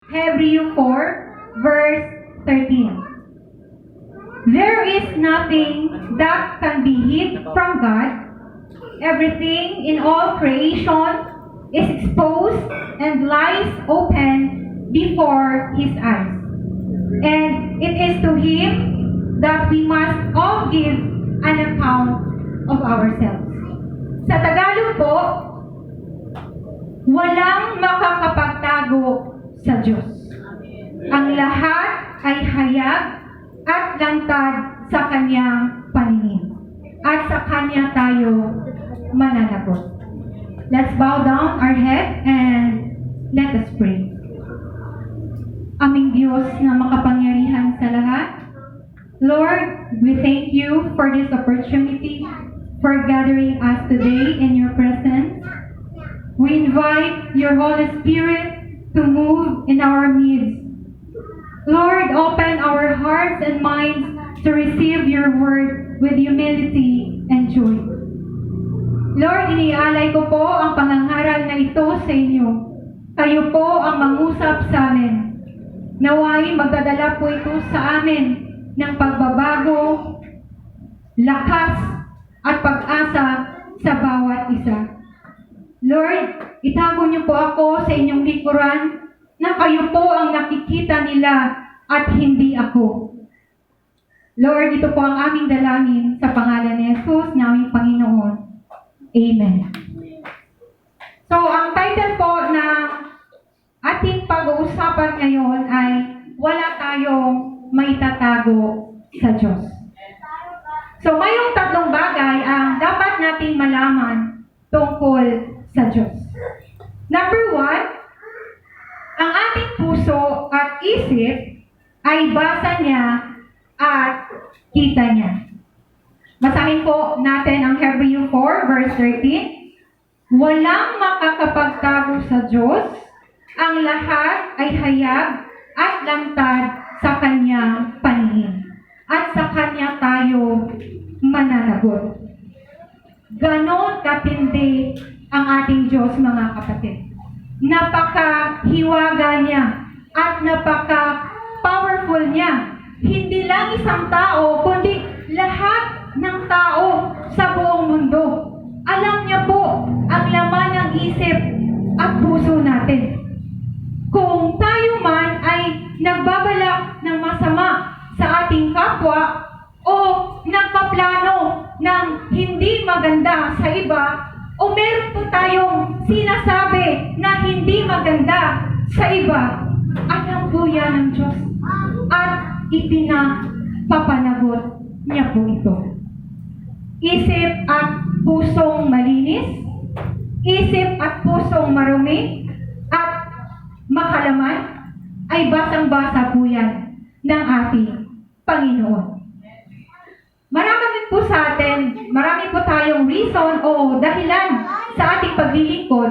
Hebrews 4, verse 13. There is nothing that can be hid from God. Everything in all creation is exposed and lies open before His eyes. And it is to Him that we must all give an account of ourselves. Sa Tagalog po, walang makakapagtago sa Diyos. Ang lahat ay hayag at lantad sa Kanyang paningin. At sa Kanya tayo mananagot. Let's bow down our head and let us pray. Aming Diyos na makapangyarihan sa lahat, Lord, we thank you for this opportunity for gathering us today in your presence. We invite your Holy Spirit to move in our midst. Lord, open our hearts and minds to receive your word with humility and joy. Lord, iniaalay ko po ang pangangaral na ito sa inyo. Kayo po ang mangusap sa amin. Naway magdadala po ito sa amin ng pagbabago, lakas, at pag-asa sa bawat isa. Lord, itago niyo po ako sa inyong likuran na kayo po ang nakikita nila at hindi ako. Lord, ito po ang aming dalangin sa pangalan ni Jesus, naming Panginoon. Amen. So, ang title po ng ating pag-uusapan ngayon ay wala tayong maitatago sa Diyos. So, mayroong tatlong bagay ang dapat nating malaman tungkol sa Diyos. Number 1, ang ating puso at isip ay basa niya at kita niya. Basahin po natin ang Hebrews 4, verse 13. Walang makakapagtago sa Diyos, ang lahat ay hayag at lantad sa Kanyang paningin. At sa Kanya tayo mananagot. Ganon katindi ang ating Diyos, mga kapatid. Napakahiwaga niya at napaka-powerful niya. Hindi lang isang tao, kundi lahat ng tao sa buong mundo. Alam niya po ang laman ng isip at puso natin. Kung tayo man ay nagbabalak ng masama sa ating kapwa o nagpaplano ng hindi maganda sa iba o meron po tayong sinasabi na hindi maganda sa iba, alam po yan ng Diyos at ipinapapanagot niya po ito. Isip at pusong malinis, isip at pusong marumi, at makalaman, ay basang-basa po yan ng ating Panginoon. Marami po sa atin, marami po tayong reason o dahilan sa ating paglilingkod,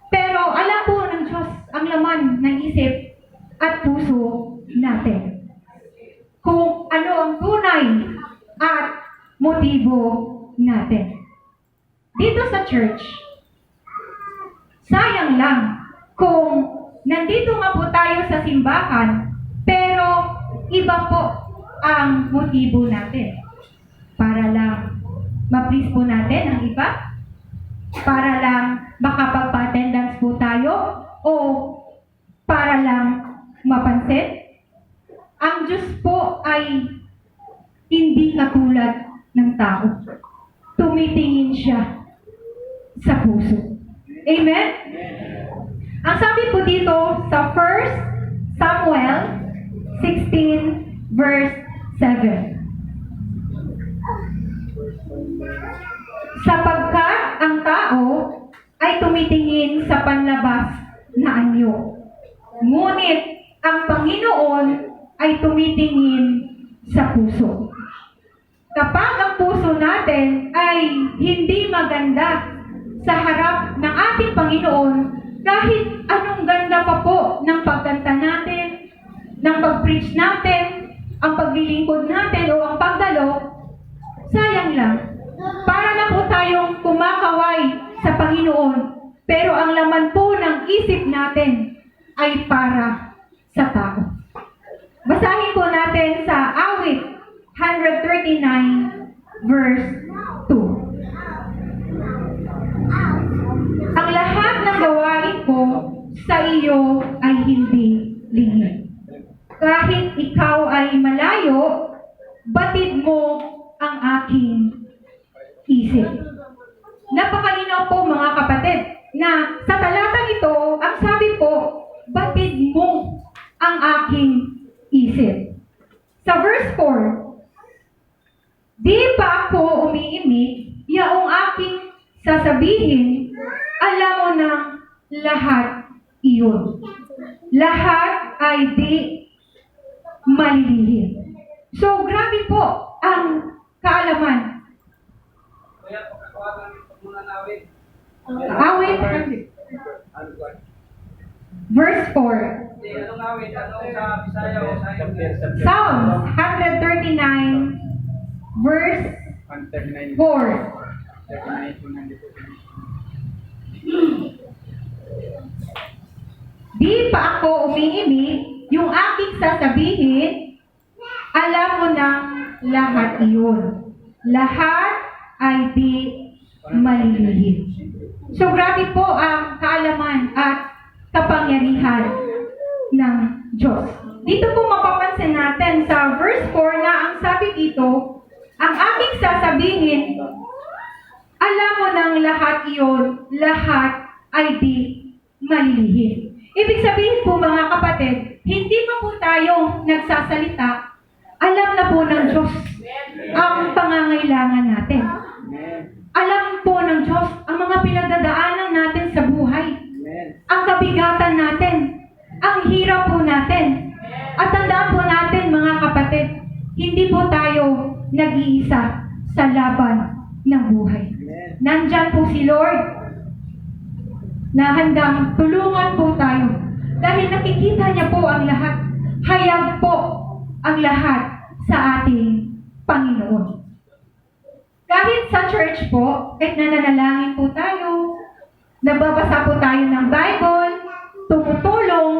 pero alam po ng Diyos ang laman ng isip at puso natin. Kung ano ang tunay at motibo natin. Dito sa church, sayang lang kung nandito nga po tayo sa simbahan, pero iba po ang motibo natin. Para lang ma-please po natin ang iba? Para lang makapagpa-attendance po tayo? O para lang mapansin? Ang Diyos po ay hindi katulad ng tao. Tumitingin siya sa puso. Amen? Ang sabi po dito sa 1 Samuel 16 verse 7. Sapagkat ang tao ay tumitingin sa panlabas na anyo. Ngunit ang Panginoon ay tumitingin sa puso. Kapag ang puso natin ay hindi maganda sa harap ng ating Panginoon, kahit anong ganda pa po ng pagkanta natin, ng pag-preach natin, ang paglilingkod natin o ang pagdalo, sayang lang. Para lang po tayong kumakaway sa Panginoon, pero ang laman po ng isip natin ay para sa tao. Basahin po natin sa Awit 139 verse 2. Ang lahat ng gawain ko sa iyo ay hindi lingid. Kahit ikaw ay malayo, batid mo ang aking isip. Napakalinaw po mga kapatid na sa talatang ito, ang sabi po, batid mo ang aking isip. Sa verse 4, di pa ako umiimik, yaong aking sasabihin, alam mo ng lahat iyon. Lahat ay di malilihim. So, grabe po ang kaalaman. Awit, verse 4. Psalms 139, verse 4. Di pa ako umiimik, yung aking sasabihin, alam mo ng lahat iyon. Lahat ay di malilihim. So grabe po ang kaalaman at kapangyarihan ng Diyos. Dito po mapapansin natin sa verse 4 na ang sabi dito, ang aking sasabihin, alam mo ng lahat iyon, lahat ay di malilihim. Ibig sabihin po mga kapatid, hindi pa po tayo nagsasalita, alam na po ng Diyos ang pangangailangan natin. Alam po ng Diyos ang mga pinagdadaanan natin sa buhay. Ang kabigatan natin, ang hirap po natin. At tandaan po natin mga kapatid, hindi po tayo nag-iisa sa laban ng buhay. Nandyan po si Lord na handang tulungan po tayo. Dahil nakikita niya po ang lahat. Hayag po ang lahat sa ating Panginoon. Kahit sa church po, kahit nananalangin po tayo, nagbabasa po tayo ng Bible, tumutulong,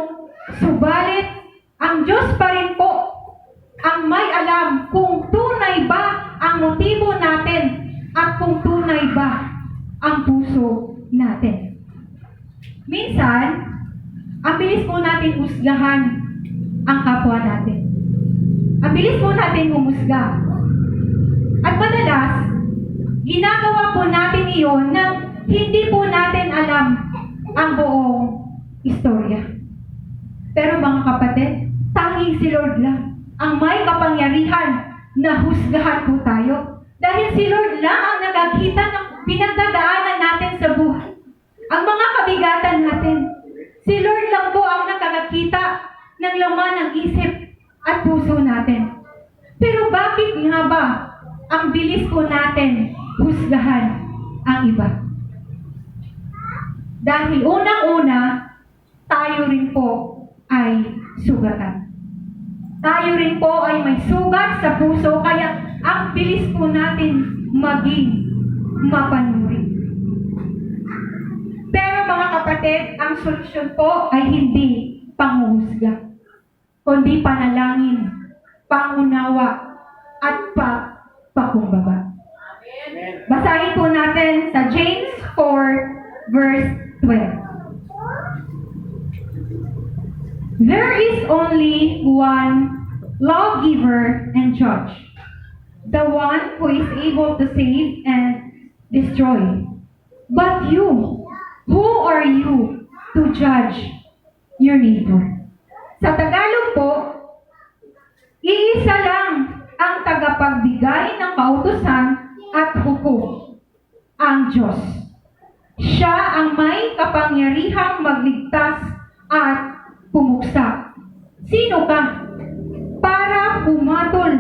subalit, ang Diyos pa rin po ang may alam kung tunay ba ang motibo natin at kung tunay ba ang puso natin. Minsan, ang bilis po natin husgahan ang kapwa natin. Ang bilis po natin humusga. At madalas, ginagawa po natin iyon nang hindi po natin alam ang buong istorya. Pero mga kapatid, tanging si Lord lang ang may kapangyarihan na husgahan po tayo. Dahil si Lord lang ang nakakita ng pinagdadaanan natin sa buhay. Ang mga kabigatan natin. Si Lord lang po ang nakakakita ng laman ng isip at puso natin. Pero bakit nga ba ang bilis po natin husgahan ang iba? Dahil unang-una, tayo rin po ay sugatan. Tayo rin po ay may sugat sa puso, kaya ang bilis po natin maging mapanuri. Pero mga kapatid, ang solusyon po ay hindi panghuhusga, kundi panalangin, pangunawa, at pakumbaba. Basahin po natin sa James 4, verse 12. There is only one lawgiver and judge, the one who is able to save and destroy. But you, who are you to judge your neighbor? Sa Tagalog po, iisa lang ang tagapagbigay ng kautusan at hukom, ang Diyos. Siya ang may kapangyarihang magligtas at pumuksa. Sino ka para pumatol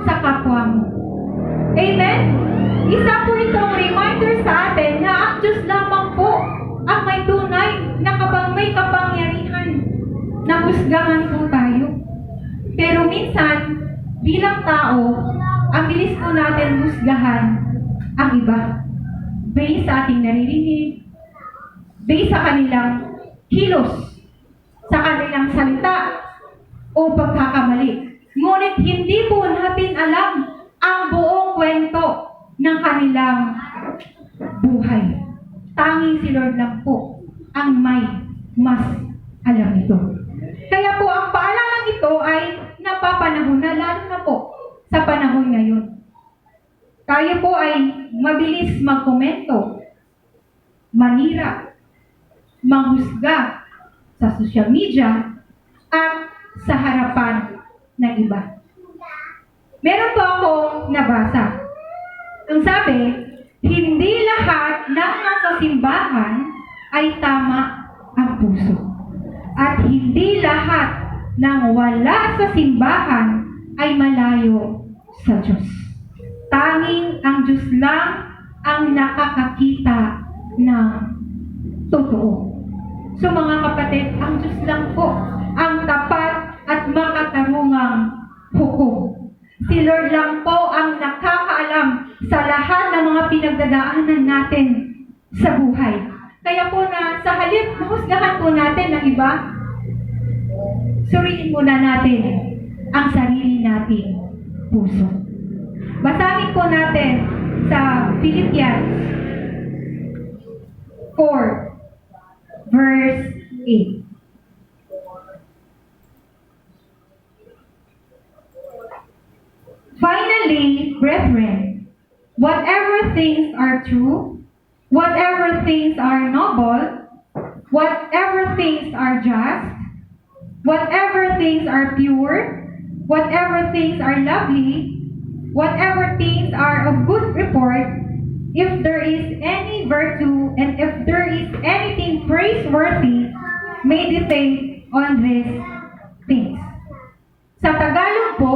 sa kapwa mo? Amen? Isa po itong reminder sa atin na ang Diyos lamang po ang may tunay na may kapangyarihan na husgahan po tayo. Pero minsan, bilang tao, ang bilis po natin husgahan ang iba. Based sa ating naririnig, based sa kanilang kilos, sa kanilang salita, o pagkakamali. Ngunit hindi po natin alam ang buong kwento ng kanilang buhay. Tanging si Lord lang po ang may mas alam ito. Kaya po ang paalalang ito ay napapanahon na, lalo na po sa panahon ngayon. Tayo po ay mabilis magkomento, manira, manghusga sa social media at sa harapan ng iba. Meron po akong nabasa. Ang sabi, hindi lahat ng nasa simbahan ay tama ang puso. At hindi lahat ng wala sa simbahan ay malayo sa Diyos. Tanging ang Diyos lang ang nakakakita ng totoo. So mga kapatid, ang Diyos lang po ang tapat at makatarungang hukom. Si Lord lang po ang nakakaalam sa lahat ng mga pinagdadaanan natin sa buhay. Kaya po na sa halip na husgahan po natin ng iba, suriin muna natin ang sarili nating puso. Basahin po natin sa Philippians 4, verse 8. Finally, brethren, whatever things are true, whatever things are noble, whatever things are just, whatever things are pure, whatever things are lovely, whatever things are of good report, if there is any virtue and if there is anything praiseworthy, meditate on these things. Sa Tagalog po,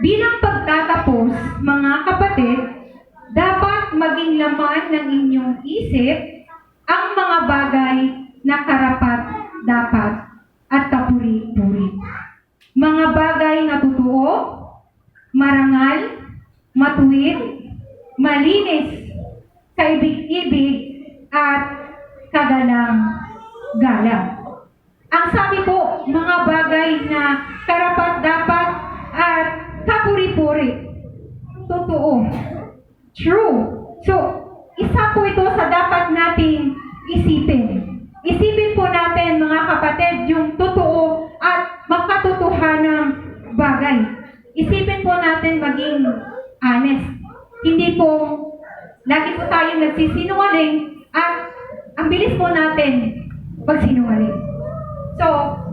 bilang pagtatapos, mga kapatid, dapat maging laman ng inyong isip ang mga bagay na karapat-dapat at kapuri-puri. Mga bagay na totoo, marangal, matuwid, malinis, kaibig-ibig, at kagalang-galang. Ang sabi po, mga bagay na karapat-dapat at kapuri-puri. Totoo. True. So, isa po ito sa dapat nating isipin. Isipin po natin, mga kapatid, yung totoo at makatotohanang bagay. Isipin po natin maging honest. Hindi po, lagi po tayong nagsisinungaling at ang bilis po natin pagsinungaling. So,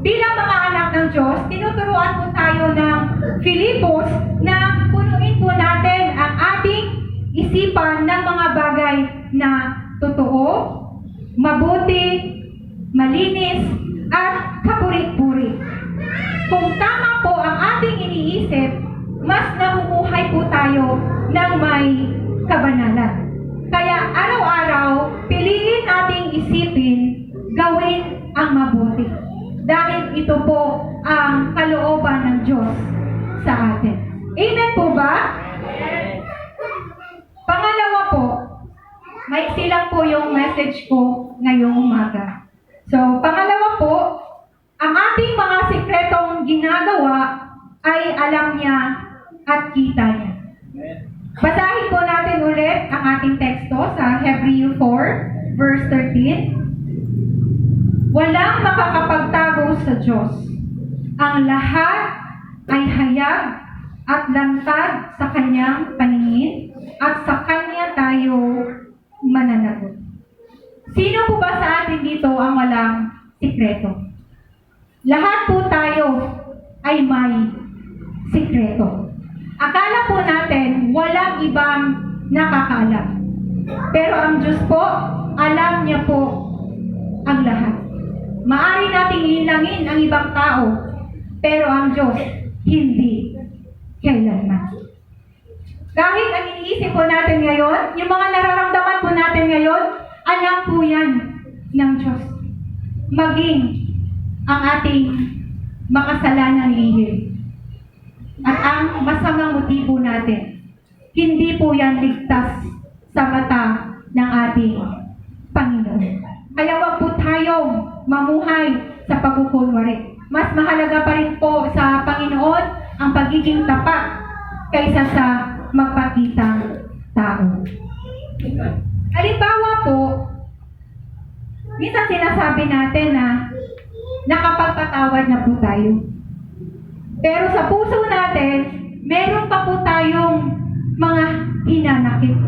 bilang mga anak ng Diyos, tinuturuan po tayo ng Filipos na punuin po natin ang ating isipan ng mga bagay na totoo, mabuti, malinis, at kapuri-puri. Kung tama po ang ating iniisip, mas namumuhay po tayo ng may kabanalan. Kaya araw-araw, piliin nating isipin, gawin ang mabuti. Dahil ito po ang kalooban ng Diyos sa atin. Amen po ba? Pangalawa po, maiksi lang po yung message ko ngayong umaga. So, pangalawa po, ang ating mga sikretong ginagawa ay alam niya at kita niya. Basahin po natin ulit ang ating teksto sa Hebreo 4, verse 13. Walang makakapagtago sa Diyos. Ang lahat ay hayag at lantad sa Kanyang paningin at sa Kanya tayo mananagot. Sino po ba sa atin dito ang walang sikreto? Lahat po tayo ay may sikreto. Akala po natin walang ibang nakakaalam. Pero ang Diyos po, alam niya po ang lahat. Maari nating linangin ang ibang tao, pero ang Diyos, hindi kailanman. Kahit ang iniisip po natin ngayon, yung mga nararamdaman po natin ngayon, alam po yan ng Diyos. Maging ang ating makasalanang lihim. At ang masamang motibo natin, hindi po yan ligtas sa mata ng ating Panginoon. Kaya wag po tayong mamuhay sa pagkukunwari. Mas mahalaga pa rin po sa Panginoon ang pagiging tapat kaysa sa magpakitang tao. Halimbawa po, minsan sinasabi natin na nakapagpatawad na po tayo. Pero sa puso natin, meron pa po tayong mga hinanakit.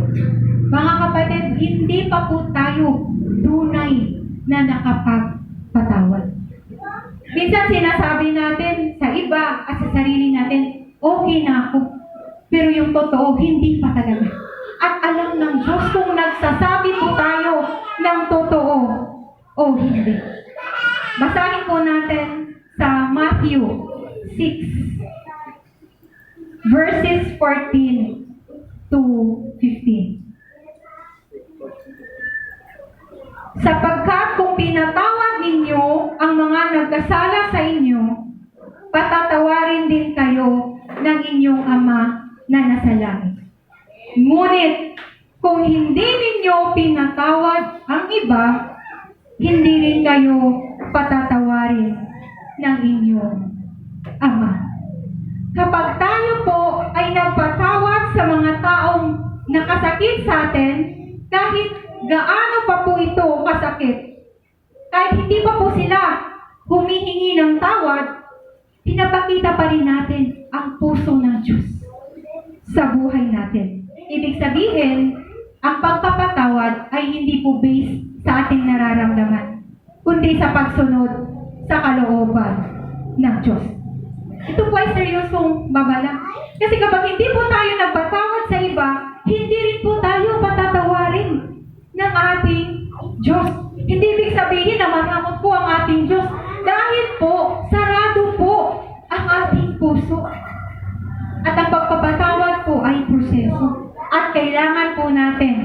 Mga kapatid, hindi pa po tayo tunay na nakapagpatawad. Minsan sinasabi natin sa iba at sa sarili natin, okay na ako. Pero yung totoo, hindi pa talaga. At alam ng Diyos kung nagsasabi po tayo ng totoo o hindi. Basahin po natin sa Matthew 6, verses 14 to 15. Sapagkat kung pinatawad ninyo ang mga nagkasala sa inyo, patatawarin din kayo ng inyong Ama na nasa langit. Ngunit, kung hindi ninyo pinatawad ang iba, hindi rin kayo patatawarin ng inyong Ama. Kapag tayo po ay nagpatawad sa mga taong nakasakit sa atin, kahit gaano pa po ito kasakit, kahit hindi pa po sila humihingi ng tawad, pinapakita pa rin natin ang puso ng Diyos sa buhay natin. Ibig sabihin, ang pagpapatawad ay hindi po based sa ating nararamdaman, kundi sa pagsunod sa kalooban ng Diyos. Ito po ay seryosong babala. Kasi kapag hindi po tayo nagpatawad sa iba, hindi rin po tayo patatawarin ng ating Diyos. Hindi ibig sabihin na matakot po ang ating Diyos. Dahil po, sarado po ang ating puso. At ang pagpapatawad po ay proseso. At kailangan po natin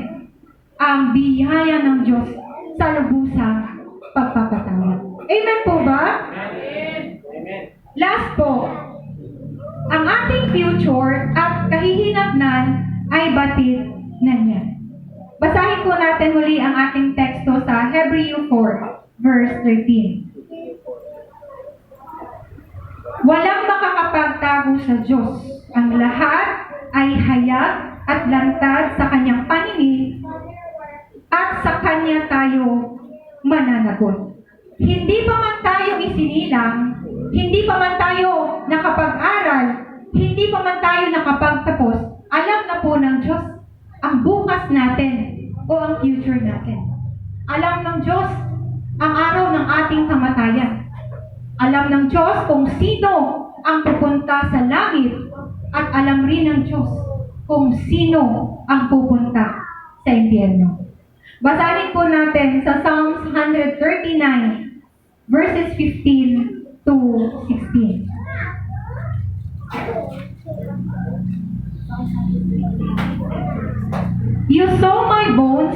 ang biyaya ng Diyos sa lubusang pagpapatawad. Amen po ba? Amen. Last po, ang ating future at kahihinatnan ay batid na niya. Basahin po natin muli ang ating teksto sa Hebreo 4, verse 13. Walang makakapagtago sa Diyos. Ang lahat ay hayag at lantad sa kanyang paningin at sa kanya tayo mananagot. Hindi pa man tayo isinilang, hindi pa man tayo nakapag-aral, hindi pa man tayo nakapagtapos, alam na po ng Diyos ang bukas natin o ang future natin. Alam ng Diyos ang araw ng ating kamatayan. Alam ng Diyos kung sino ang pupunta sa langit at alam rin ng Diyos kung sino ang pupunta sa impyerno. Basahin po natin sa Psalms 139, verses 15 to 16. You saw my bones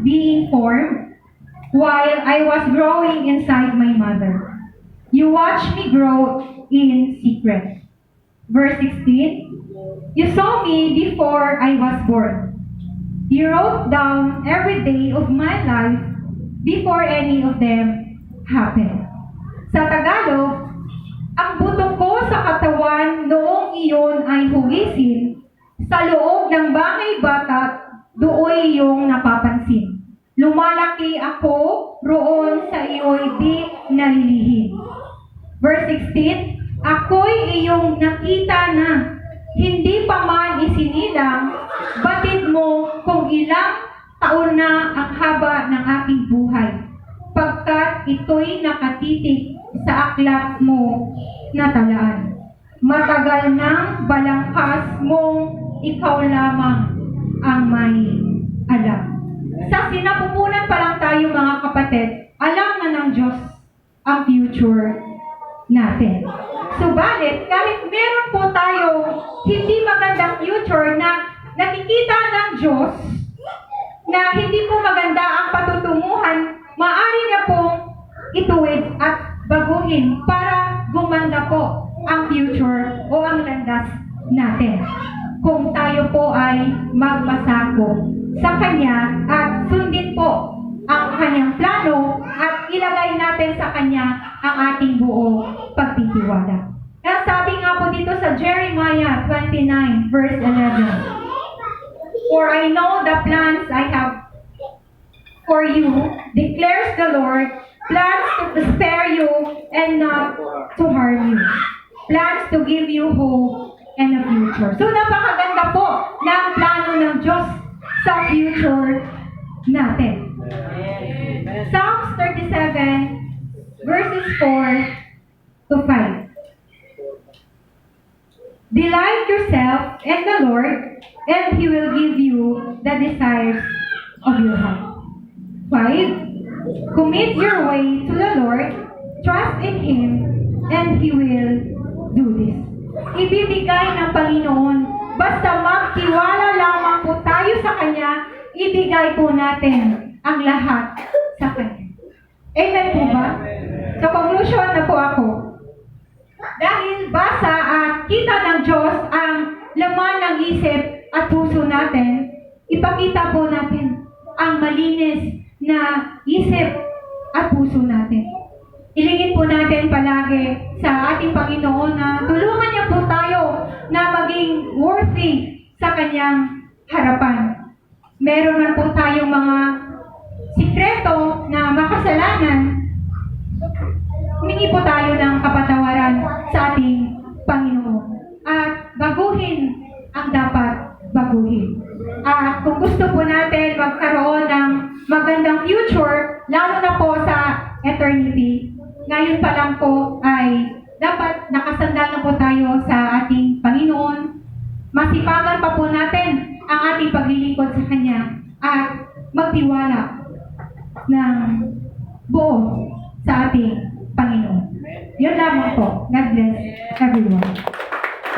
being formed while I was growing inside my mother. You watched me grow in secret. Verse 16. You saw me before I was born. You wrote down every day of my life before any of them happened. Sa Tagalog, ang buto ko sa katawan noong iyon ay huwisin, sa loob ng bangay bata, dooy iyong napapansin. Lumalaki ako, roon sa iyo'y di nalilihim. Verse 16, ako'y iyong nakita na, hindi pa man isinilang, batid mo kung ilang taon na ang haba ng aking buhay, pagkat ito'y nakatitik sa aklat mo na talaan. Matagal nang balangkas mong ikaw lamang ang may alam. Sa sinapupunan pa lang tayo mga kapatid, alam na ng Diyos ang future natin. Subalit, kahit meron po tayo hindi magandang future na nakikita ng Diyos na hindi po maganda ang patutunguhan, maaari na pong ituwid at baguhin para gumanda po ang future o ang landas natin. Kung tayo po ay magpasako sa Kanya at sundin po ang Kanyang plano at ilagay natin sa Kanya ang ating buong pagtitiwala. Kaya sabi nga po dito sa Jeremiah 29 verse 11, "For I know the plans I have for you, declares the Lord, plans to spare you and not to harm you. Plans to give you hope and a future." So napakaganda po ng plano ng Diyos sa future natin. Psalms 37 verses 4 to 5. "Delight yourself in the Lord, and He will give you the desires of your heart." 5. "Commit your way to the Lord, trust in Him, and He will do this." Ibibigay ng Panginoon. Basta magtiwala lamang po tayo sa Kanya, ibigay po natin ang lahat sa Kanya. Amen po ba? So conclusion na po ako. Dahil basa at kita ng Diyos ang laman ng isip at puso natin, ipakita po natin ang malinis na isip at puso natin. Ilingin po natin palagi sa ating Panginoon na tulungan niya po tayo na maging worthy sa Kanyang harapan. Meron man po tayong mga sikreto na makasalanan, humingi po tayo ng kapatawaran sa ating Panginoon. At baguhin ang dapat baguhin. At kung gusto po natin magkaroon ng magandang future, lalo na po sa eternity, ngayon pa lang po ay dapat nakasandal na po tayo sa ating Panginoon. Masipagan pa po natin ang ating paglilingkod sa Kanya at magtiwala ng buo sa ating Panginoon. Yun lamang po. God bless everyone.